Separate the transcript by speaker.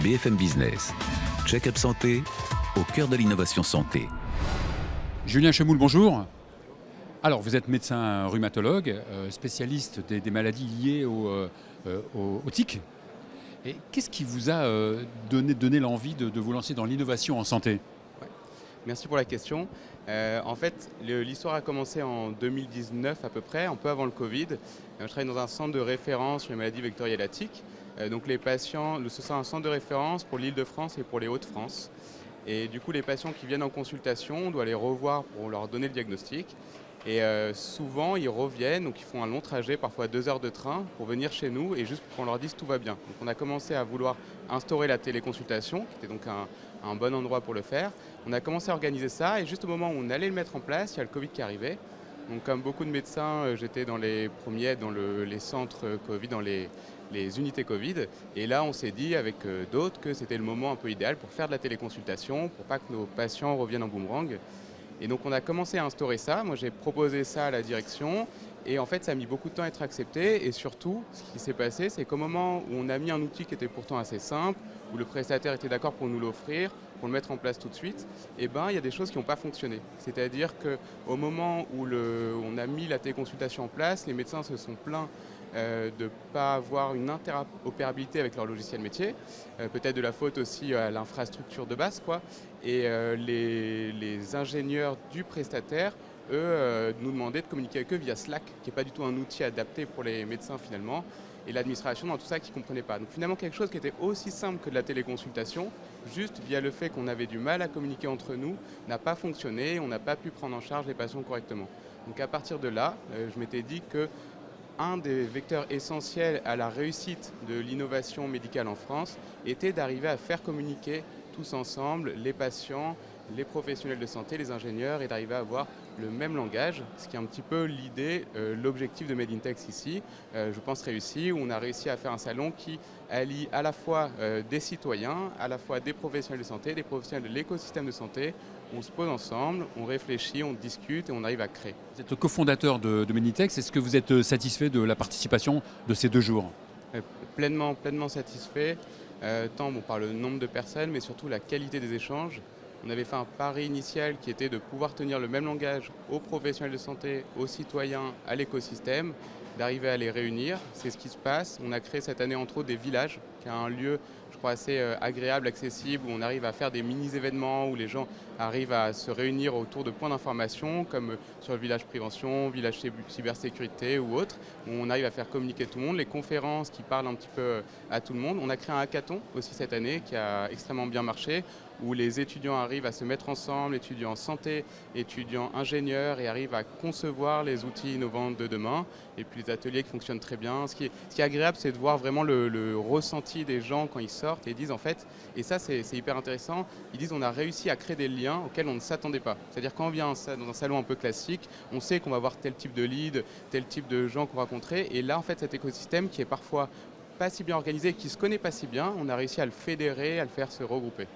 Speaker 1: BFM Business. Check-up santé, au cœur de l'innovation santé.
Speaker 2: Julien Chemoul, bonjour. Alors, vous êtes médecin rhumatologue, spécialiste des maladies liées aux tiques. Et qu'est-ce qui vous a donné l'envie de vous lancer dans l'innovation en santé ?
Speaker 3: Merci pour la question. En fait, l'histoire a commencé en 2019 à peu près, un peu avant le Covid. Je travaille dans un centre de référence sur les maladies vectorielles à tiques. Donc les patients, ce sera un centre de référence pour l'Île-de-France et pour les Hauts-de-France. Et du coup, les patients qui viennent en consultation, on doit les revoir pour leur donner le diagnostic. Et souvent, ils reviennent, donc ils font un long trajet, parfois 2 heures de train, pour venir chez nous et juste pour qu'on leur dise tout va bien. Donc on a commencé à vouloir instaurer la téléconsultation, qui était donc un bon endroit pour le faire. On a commencé à organiser ça et juste au moment où on allait le mettre en place, il y a le Covid qui arrivait. Donc comme beaucoup de médecins, j'étais dans les premiers, dans les centres Covid, dans les unités Covid. Et là, on s'est dit avec d'autres que c'était le moment un peu idéal pour faire de la téléconsultation, pour pas que nos patients reviennent en boomerang. Et donc on a commencé à instaurer ça. Moi j'ai proposé ça à la direction et en fait ça a mis beaucoup de temps à être accepté. Et surtout, ce qui s'est passé, c'est qu'au moment où on a mis un outil qui était pourtant assez simple, où le prestataire était d'accord pour nous l'offrir, pour le mettre en place tout de suite, il y a des choses qui n'ont pas fonctionné. C'est-à-dire qu'au moment où on a mis la téléconsultation en place, les médecins se sont plaints de ne pas avoir une interopérabilité avec leur logiciel métier, peut-être de la faute aussi à l'infrastructure de base, quoi. Et les ingénieurs du prestataire, eux, nous demandaient de communiquer avec eux via Slack, qui n'est pas du tout un outil adapté pour les médecins finalement, et l'administration dans tout ça qui ne comprenait pas. Donc finalement quelque chose qui était aussi simple que de la téléconsultation, juste via le fait qu'on avait du mal à communiquer entre nous, n'a pas fonctionné, on n'a pas pu prendre en charge les patients correctement. Donc à partir de là, je m'étais dit que un des vecteurs essentiels à la réussite de l'innovation médicale en France était d'arriver à faire communiquer tous ensemble les patients, les professionnels de santé, les ingénieurs et d'arriver à avoir le même langage, ce qui est un petit peu l'idée, l'objectif de Made in Text ici, je pense réussi, où on a réussi à faire un salon qui allie à la fois des citoyens, à la fois des professionnels de santé, des professionnels de l'écosystème de santé. On se pose ensemble, on réfléchit, on discute et on arrive à créer.
Speaker 2: Vous êtes cofondateur de Made in Text. Est-ce que vous êtes satisfait de la participation de ces 2 jours ?
Speaker 3: Pleinement satisfait, tant par le nombre de personnes, mais surtout la qualité des échanges. On avait fait un pari initial qui était de pouvoir tenir le même langage aux professionnels de santé, aux citoyens, à l'écosystème, d'arriver à les réunir. C'est ce qui se passe. On a créé cette année entre autres des villages, qui est un lieu, je crois, assez agréable, accessible, où on arrive à faire des mini-événements, où les gens arrivent à se réunir autour de points d'information, comme sur le village prévention, village cybersécurité ou autre, où on arrive à faire communiquer tout le monde, les conférences qui parlent un petit peu à tout le monde. On a créé un hackathon aussi cette année qui a extrêmement bien marché, où les étudiants arrivent à se mettre ensemble, étudiants en santé, étudiants ingénieurs, et arrivent à concevoir les outils innovants de demain. Et puis les ateliers qui fonctionnent très bien. Ce qui est agréable, c'est de voir vraiment le ressenti des gens quand ils sortent et ils disent en fait, et ça c'est hyper intéressant, ils disent on a réussi à créer des liens auxquels on ne s'attendait pas. C'est-à-dire quand on vient dans un salon un peu classique, on sait qu'on va voir tel type de lead, tel type de gens qu'on va rencontrer, et là en fait cet écosystème qui est parfois pas si bien organisé, qui se connaît pas si bien, on a réussi à le fédérer, à le faire se regrouper.